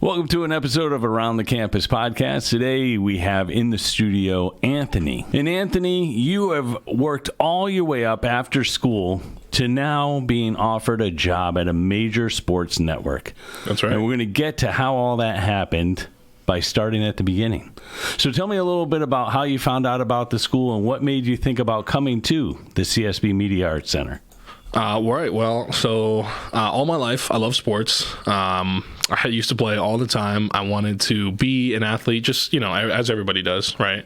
Welcome to an episode of Around the Campus podcast. Today we have in the studio Anthony. And Anthony, you have worked all your way up after school to now being offered a job at a major sports network. That's right. And we're going to get to how all that happened by starting at the beginning. So tell me a little bit about how you found out about the school and what made you think about coming to the CSB Media Arts Center. Right. Well, so all my life, I love sports. I used to play all the time. I wanted to be an athlete, just, as everybody does, right?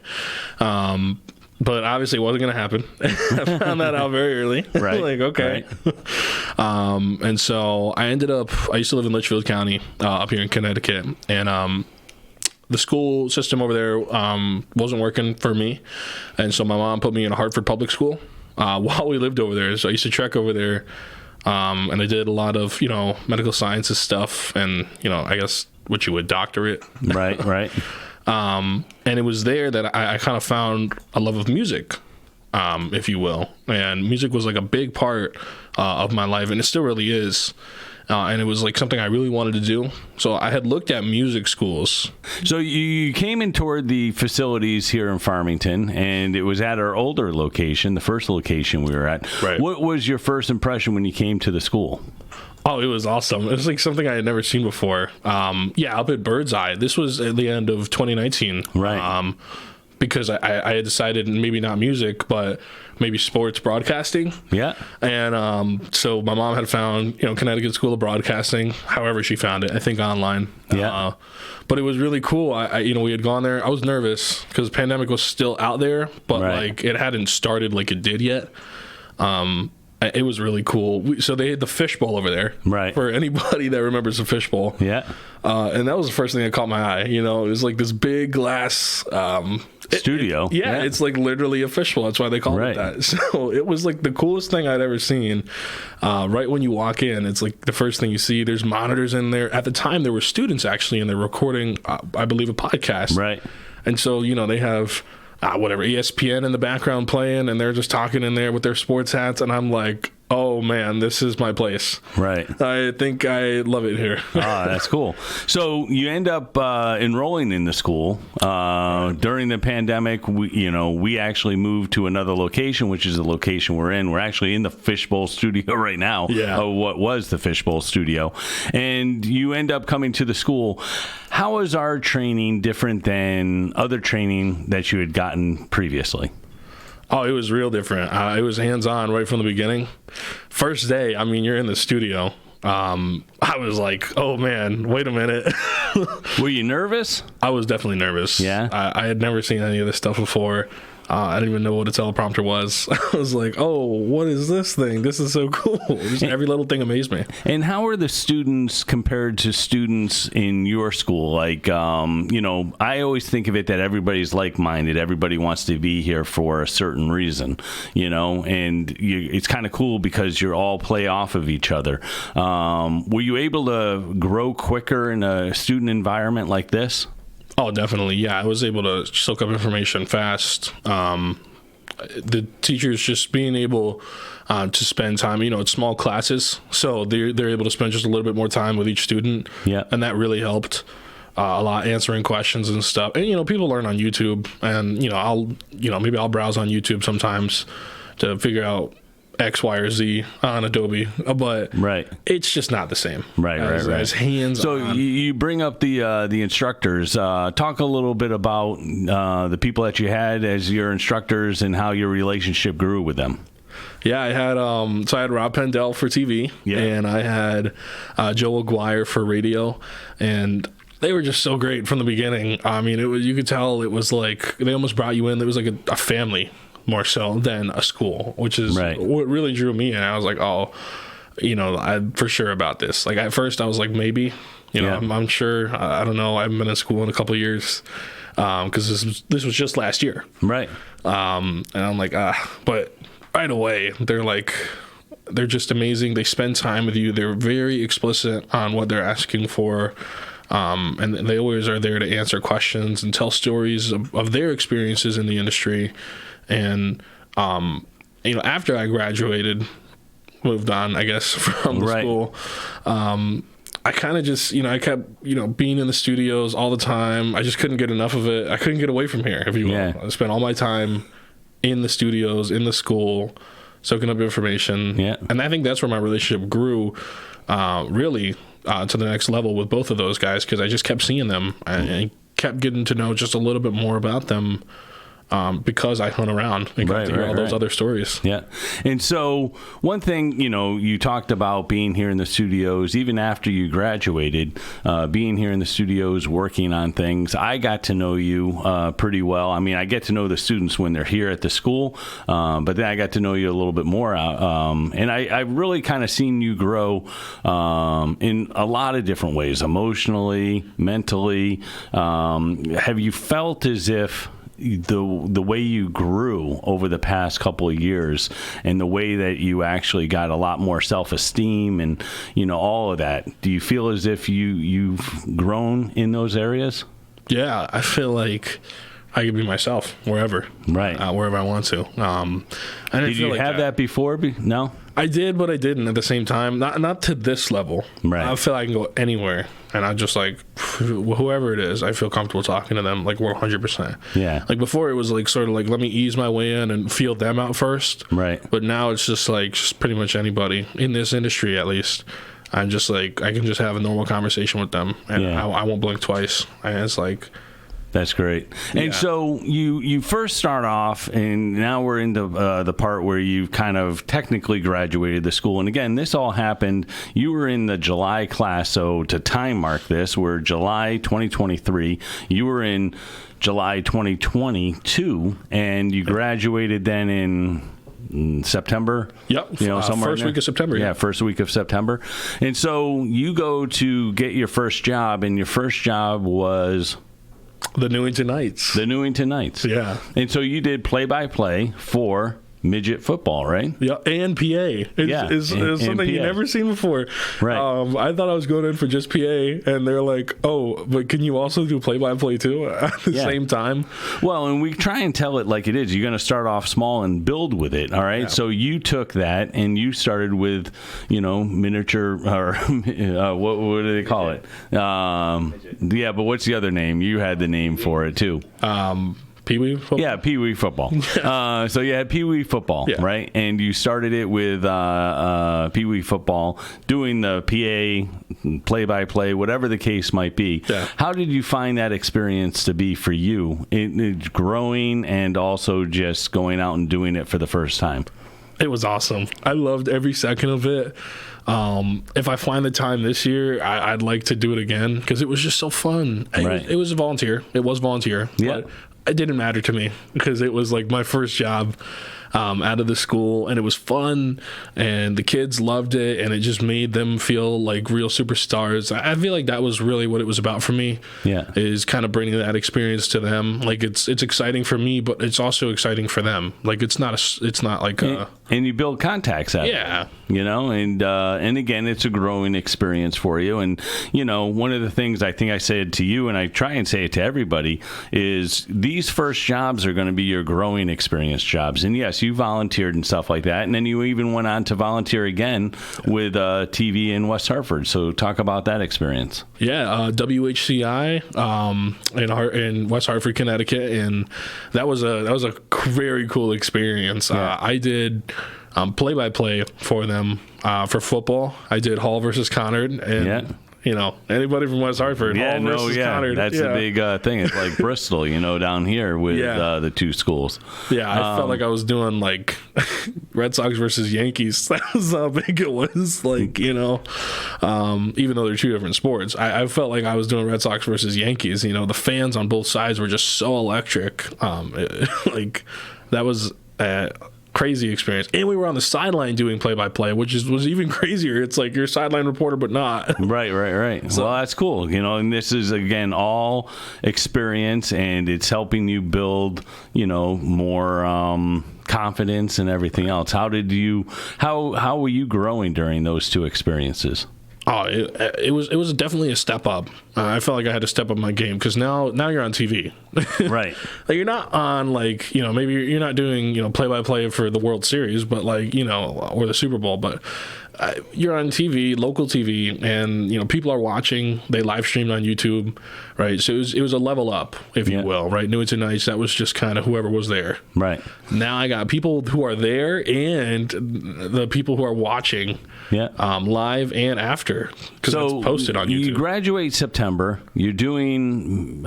But obviously it wasn't going to happen. I found that out very early. Right. Like, okay. Right. And so I used to live in Litchfield County, up here in Connecticut. And the school system over there wasn't working for me. And so my mom put me in a Hartford public school. While we lived over there. So I used to trek over there, and I did a lot of, medical sciences stuff and, I guess what you would doctorate. Right. And it was there that I kind of found a love of music, if you will. And music was like a big part of my life, and it still really is. And it was like something I really wanted to do. So I had looked at music schools. So you came in toward the facilities here in Farmington, and it was at our older location, the first location we were at. Right. What was your first impression when you came to the school? Oh, it was awesome. It was like something I had never seen before. Up at Birdseye. This was at the end of 2019. Right. Because I had decided maybe not music, but maybe sports broadcasting. Yeah. And so my mom had found, Connecticut School of Broadcasting, however she found it, I think online. Yeah. But it was really cool. We had gone there. I was nervous because the pandemic was still out there, but right. it hadn't started like it did yet. It was really cool. So they had the fishbowl over there. Right. For anybody that remembers the fishbowl. Yeah. And that was the first thing that caught my eye. It was like this big glass studio. It's like literally a fishbowl. That's why they call it that. So it was like the coolest thing I'd ever seen. Right when you walk in, it's like the first thing you see. There's monitors in there. At the time, there were students actually, and they're recording, I believe, a podcast. Right. And so, they have ESPN in the background playing, and they're just talking in there with their sports hats, and I'm like, oh man, this is my place. Right. I think I love it here. That's cool. So you end up enrolling in the school. During the pandemic, we actually moved to another location, which is the location we're in. We're actually in the Fishbowl studio right now. Yeah. What was the Fishbowl studio. And you end up coming to the school. How is our training different than other training that you had gotten previously? Oh, it was real different. It was hands-on right from the beginning. First day, you're in the studio. I was like, oh, man, wait a minute. Were you nervous? I was definitely nervous. Yeah? I had never seen any of this stuff before. I didn't even know what a teleprompter was. I was like, oh, what is this thing? This is so cool. Just every little thing amazed me. And how are the students compared to students in your school? Like, I always think of it that everybody's like-minded. Everybody wants to be here for a certain reason, and it's kind of cool because you all play off of each other. Were you able to grow quicker in a student environment like this? Oh, definitely. Yeah, I was able to soak up information fast. The teachers just being able to spend time, it's small classes, so they're able to spend just a little bit more time with each student. Yeah. And that really helped a lot, answering questions and stuff. And, people learn on YouTube, and, maybe I'll browse on YouTube sometimes to figure out X, Y, or Z on Adobe, but right. It's just not the same. Right. As hands-on. So you bring up the instructors. Talk a little bit about the people that you had as your instructors and how your relationship grew with them. Yeah, I had I had Rob Pendell for TV, and I had Joe Aguirre for radio, and they were just so great from the beginning. You could tell it was like they almost brought you in. It was like a family more so than a school, which is what really drew me in. I was like, oh, I'm for sure about this. Like at first I was like, maybe, I'm sure. I don't know. I haven't been in school in a couple of years because this was just last year. Right. And I'm like, but right away they're just amazing. They spend time with you. They're very explicit on what they're asking for. And they always are there to answer questions and tell stories of their experiences in the industry. And, after I graduated, moved on, I guess, from the school, I kind of just, I kept, being in the studios all the time. I just couldn't get enough of it. I couldn't get away from here, if you will. Yeah. I spent all my time in the studios, in the school, soaking up information. Yeah. And I think that's where my relationship grew, really, to the next level with both of those guys, because I just kept seeing them and kept getting to know just a little bit more about them. Because I hung around and got to hear all those other stories. Yeah. And so one thing, you talked about being here in the studios, even after you graduated, being here in the studios, working on things. I got to know you pretty well. I mean, I get to know the students when they're here at the school, but then I got to know you a little bit more. And I really kind of seen you grow in a lot of different ways, emotionally, mentally. Have you felt as if the way you grew over the past couple of years and the way that you actually got a lot more self-esteem and all of that, do you feel as if you've grown in those areas? Yeah, I feel like I could be myself wherever I want to. Did you have that before? No, I did, but I didn't at the same time. Not to this level. Right. I feel like I can go anywhere, and I just like whoever it is, I feel comfortable talking to them like 100%. Yeah. Like before, it was like sort of like let me ease my way in and feel them out first. Right. But now it's just like pretty much anybody in this industry, at least. I'm just like I can just have a normal conversation with them, and I won't blink twice. And it's like. That's great. And so you first start off, and now we're into the part where you've kind of technically graduated the school. And again, this all happened, you were in the July class, so to time mark this, we're July 2023. You were in July 2022, and you graduated then in September. Yep. Somewhere first week of September. Yeah, first week of September. And so you go to get your first job, and your first job was... The Newington Knights. Yeah. And so you did play-by-play for midget football, right? Yeah, and PA. It's something you never seen before. Right. I thought I was going in for just PA, and they're like, oh, but can you also do play-by-play too at the same time? Well, and we try and tell it like it is. You're going to start off small and build with it, all right? Yeah. So you took that, and you started with, miniature, or what do they call it? Yeah, but what's the other name? You had the name for it, too. Pee-wee football? Yeah, Pee-wee football. So you had Pee-wee football, right? And you started it with Pee-wee football, doing the PA, play-by-play, whatever the case might be. Yeah. How did you find that experience to be for you, it growing and also just going out and doing it for the first time? It was awesome. I loved every second of it. If I find the time this year, I'd like to do it again because it was just so fun. It was volunteer. It was volunteer. Yeah. But it didn't matter to me because it was like my first job out of the school, and it was fun, and the kids loved it, and it just made them feel like real superstars. I feel like that was really what it was about for me. Yeah, is kind of bringing that experience to them. Like it's exciting for me, but it's also exciting for them. Like it's not like and you build contacts out of it, and again, it's a growing experience for you. And one of the things I think I said to you, and I try and say it to everybody, is these first jobs are going to be your growing experience jobs. And yes, you volunteered and stuff like that, and then you even went on to volunteer again with TV in West Hartford. So talk about that experience. Yeah, WHCI in West Hartford, Connecticut, and that was a very cool experience. I did play-by-play for them for football. I did Hall versus Conard, and anybody from West Hartford, Hall versus Conard. That's the big thing. It's like Bristol, down here with the two schools. Yeah, I felt like I was doing like Red Sox versus Yankees. That was how big it was. Like, even though they're two different sports, I felt like I was doing Red Sox versus Yankees. The fans on both sides were just so electric. Like that was crazy experience, and we were on the sideline doing play-by-play, which was even crazier. It's like you're a sideline reporter but not. Right. So, well, that's cool, and this is again all experience, and it's helping you build more confidence and everything else. How were you growing during those two experiences? Oh, it was definitely a step up. I felt like I had to step up my game because now you're on TV. Right. Like you're not on maybe you're not doing play-by-play for the World Series, but or the Super Bowl, but you're on TV, local TV, and people are watching. They live streamed on YouTube, right? So it was a level up, if you will, right? Newington Nights, that was just kind of whoever was there. Right. Now I got people who are there and the people who are watching live and after, because it's posted on YouTube. You graduate September. You're doing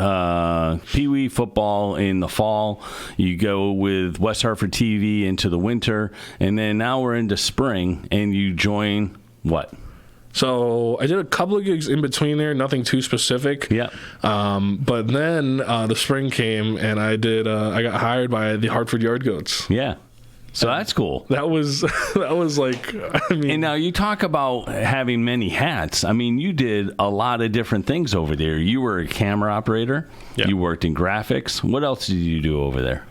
Pee Wee football in the fall. You go with West Hartford TV into the winter, and then now we're into spring, and you join what? So I did a couple of gigs in between there, nothing too specific. Yeah. But then the spring came, and I got hired by the Hartford Yard Goats. Yeah. So that's cool. That was like, And now you talk about having many hats. I mean, you did a lot of different things over there. You were a camera operator. Yeah. You worked in graphics. What else did you do over there?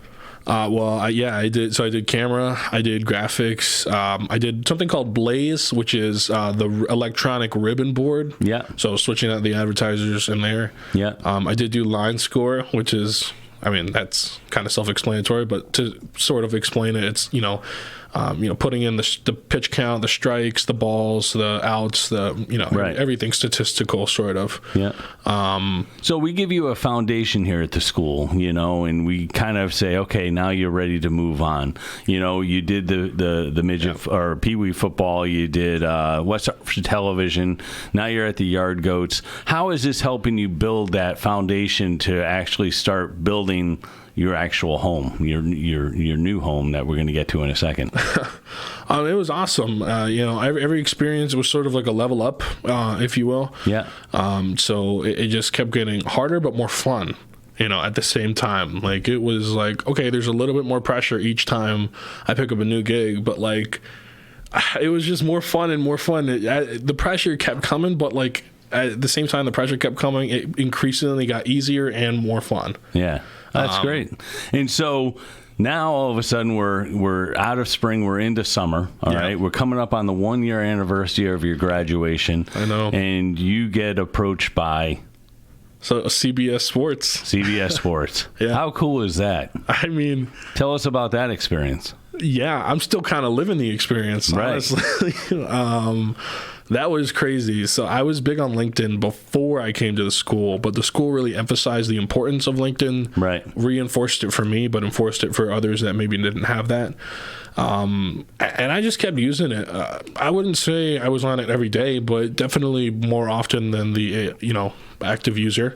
I did. So I did camera, I did graphics, I did something called Blaze, which is the electronic ribbon board. Yeah. So switching out the advertisers in there. Yeah. I did do line score, which is, that's kind of self-explanatory, but to sort of explain it, it's putting in the pitch count, the strikes, the balls, the outs, everything statistical, sort of. Yeah. So we give you a foundation here at the school, and we kind of say, okay, now you're ready to move on. You did the midget or Pee Wee football. You did West Hartford Television. Now you're at the Yard Goats. How is this helping you build that foundation to actually start building your actual home, your new home that we're going to get to in a second? It was awesome. Every experience was sort of like a level up, if you will. Yeah. So it just kept getting harder but more fun, at the same time. Like, it was like, okay, there's a little bit more pressure each time I pick up a new gig, but like, it was just more fun and more fun. The pressure kept coming, but like, at the same time the pressure kept coming, it increasingly got easier and more fun. Yeah. That's great. And so now all of a sudden we're out of spring, we're into summer. All right. We're coming up on the 1-year anniversary of your graduation. I know. And you get approached by CBS Sports. CBS Sports. Yeah. How cool is that? Tell us about that experience. Yeah, I'm still kind of living the experience, honestly. Right. That was crazy. So I was big on LinkedIn before I came to the school, but the school really emphasized the importance of LinkedIn. Right. Reinforced it for me, but enforced it for others that maybe didn't have that. And I just kept using it. I wouldn't say I was on it every day, but definitely more often than the active user.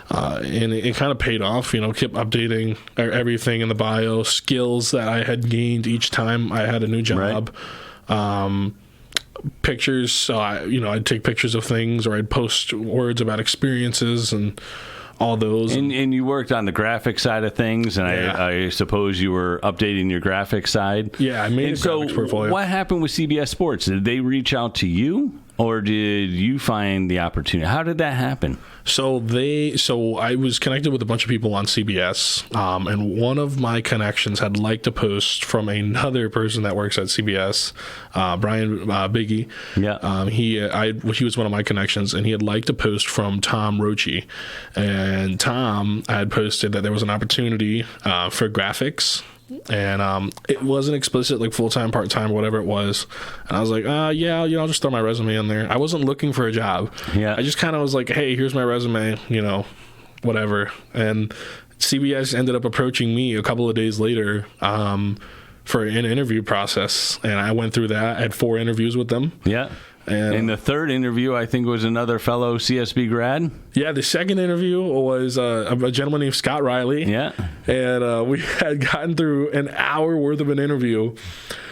And it kind of paid off. Kept updating everything in the bio, skills that I had gained each time I had a new job. Right. Pictures, so I'd take pictures of things, or I'd post words about experiences and all those. And you worked on the graphic side of things, and I suppose you were updating your graphic side. Yeah, I made a graphics portfolio. What happened with CBS Sports? Did they reach out to you, or did you find the opportunity? How did that happen? So I was connected with a bunch of people on CBS, and one of my connections had liked a post from another person that works at CBS, Brian Biggie. Yeah. He was one of my connections, and he had liked a post from Tom Roche, and Tom had posted that there was an opportunity for graphics. And it wasn't explicit, like full-time, part-time, whatever it was. And I was like, I'll just throw my resume in there. I wasn't looking for a job. Yeah. I just kind of was like, hey, here's my resume, whatever. And CBS ended up approaching me a couple of days later for an interview process. And I went through that. I had 4 interviews with them. Yeah. And the third interview, I think, was another fellow CSB grad. Yeah, the second interview was a gentleman named Scott Riley. Yeah. And we had gotten through an hour worth of an interview.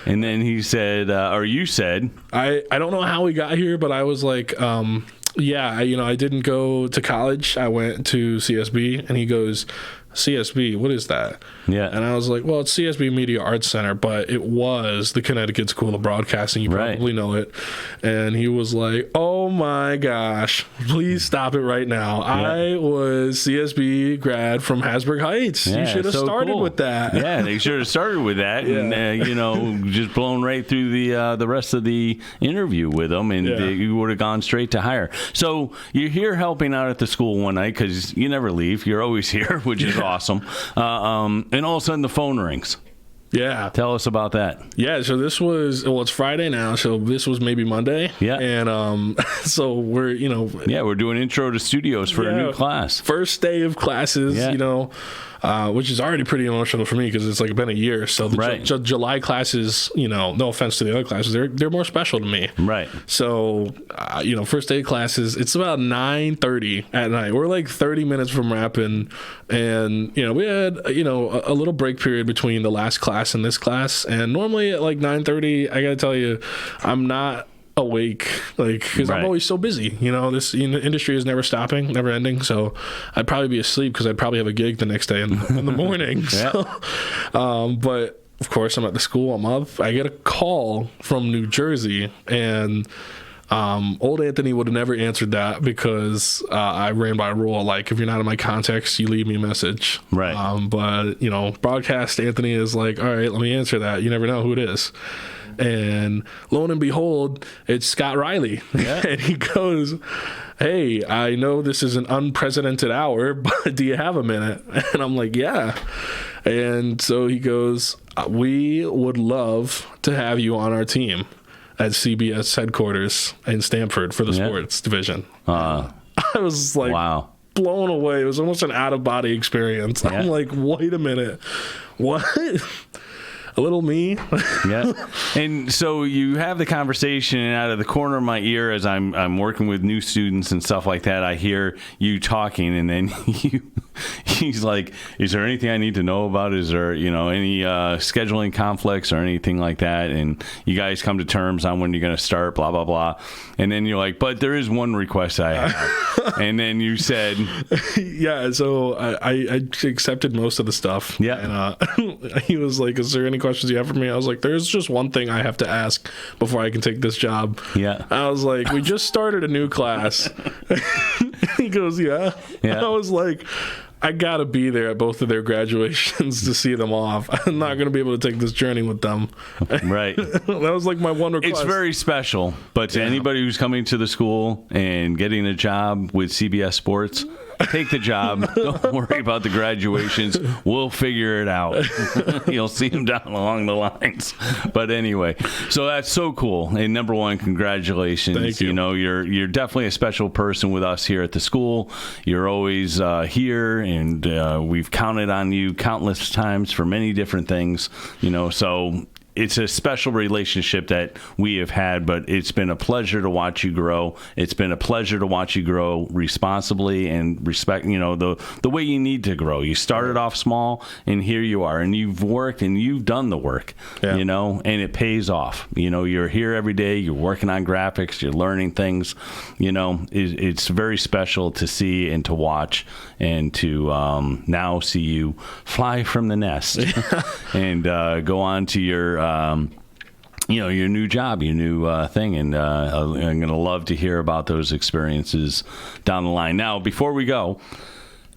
And then he said, or you said, I don't know how we got here, but I was like, I didn't go to college. I went to CSB. And he goes, CSB, what is that? Yeah. And I was like, well, it's CSB Media Arts Center, but it was the Connecticut School of Broadcasting. You probably know it. And he was like, oh my gosh, please stop it right now. Yeah. I was CSB grad from Hasburg Heights. Yeah, you should have started with that. Yeah, they should have started with that. And, just blown right through the rest of the interview with them, and you would have gone straight to hire. So you're here helping out at the school one night because you never leave. You're always here, which is awesome. And all of a sudden the phone rings. Yeah. Tell us about that. Yeah, so this was, well, it's Friday now, so this was maybe Monday. Yeah. And so we're, we're doing intro to studios for a new class. First day of classes, which is already pretty emotional for me because it's like been a year. So the July classes, no offense to the other classes, they're more special to me. Right. So, first day of classes, it's about 9:30 at night. We're like 30 minutes from wrapping, and we had a little break period between the last class and this class. And normally at like 9:30, I gotta tell you, I'm not awake, because I'm always so busy. This industry is never stopping, never ending. So I'd probably be asleep because I'd probably have a gig the next day in the morning. So, but of course I'm at the school. I'm up. I get a call from New Jersey, and old Anthony would have never answered that because I ran by a rule, like, if you're not in my contacts, you leave me a message. Right. But broadcast Anthony is like, all right, let me answer that. You never know who it is. And lo and behold, it's Scott Riley. Yeah. And he goes, hey, I know this is an unprecedented hour, but do you have a minute? And I'm like, yeah. And so he goes, we would love to have you on our team at CBS headquarters in Stamford for the sports division. I was like, wow, blown away. It was almost an out-of-body experience. Yeah. I'm like, wait a minute. What? A little me. Yeah. And so you have the conversation, and out of the corner of my ear as I'm working with new students and stuff like that, I hear you talking, and then he's like, is there anything I need to know about? Is there, any scheduling conflicts or anything like that? And you guys come to terms on when you're going to start, blah, blah, blah. And then you're like, but there is one request I have. And then you said... Yeah, so I accepted most of the stuff. Yeah. And he was like, is there any questions you have for me? I was like, there's just one thing I have to ask before I can take this job. Yeah. I was like, we just started a new class. He goes, yeah. I was like, I gotta be there at both of their graduations to see them off. I'm not gonna be able to take this journey with them. Right. That was like my one request. It's very special, but to anybody who's coming to the school and getting a job with CBS Sports, take the job. Don't worry about the graduations. We'll figure it out. You'll see them down along the lines. But anyway, so that's so cool. And number one, congratulations. Thank you. You're definitely a special person with us here at the school. You're always here, and we've counted on you countless times for many different things. So it's a special relationship that we have had, but it's been a pleasure to watch you grow. It's been a pleasure to watch you grow responsibly and respect, the way you need to grow. You started off small, and here you are, and you've worked and you've done the work, and it pays off. You're here every day. You're working on graphics. You're learning things. It's very special to see and to watch, and to now see you fly from the nest and go on to your your new job, your new thing. And I'm going to love to hear about those experiences down the line. Now, before we go,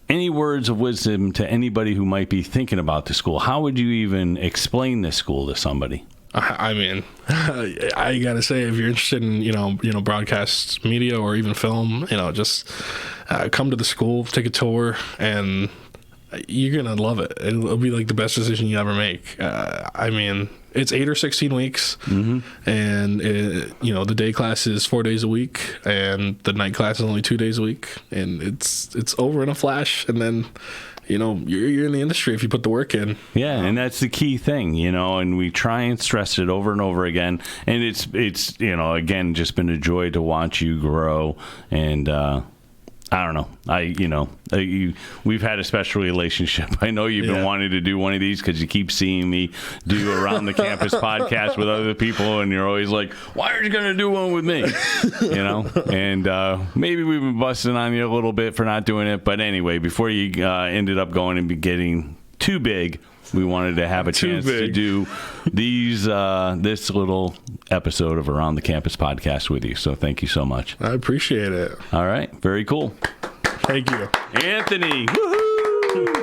any words of wisdom to anybody who might be thinking about the school? How would you even explain this school to somebody? I mean, I gotta say, if you're interested in broadcast media or even film, just come to the school, take a tour, and you're gonna love it. It'll be like the best decision you ever make. I mean, it's 8 or 16 weeks, and the day class is 4 days a week, and the night class is only 2 days a week, and it's over in a flash, and then you're in the industry if you put the work in. Yeah, and that's the key thing, and we try and stress it over and over again. And it's again, just been a joy to watch you grow. And I don't know. We've had a special relationship. I know you've been wanting to do one of these because you keep seeing me do Around the Campus podcast with other people, and you're always like, why are you going to do one with me? And maybe we've been busting on you a little bit for not doing it. But anyway, before you ended up going and getting too big, we wanted to have a chance to do this little episode of Around the Campus podcast with you. So thank you so much. I appreciate it. All right. Very cool. Thank you. Anthony. Woohoo!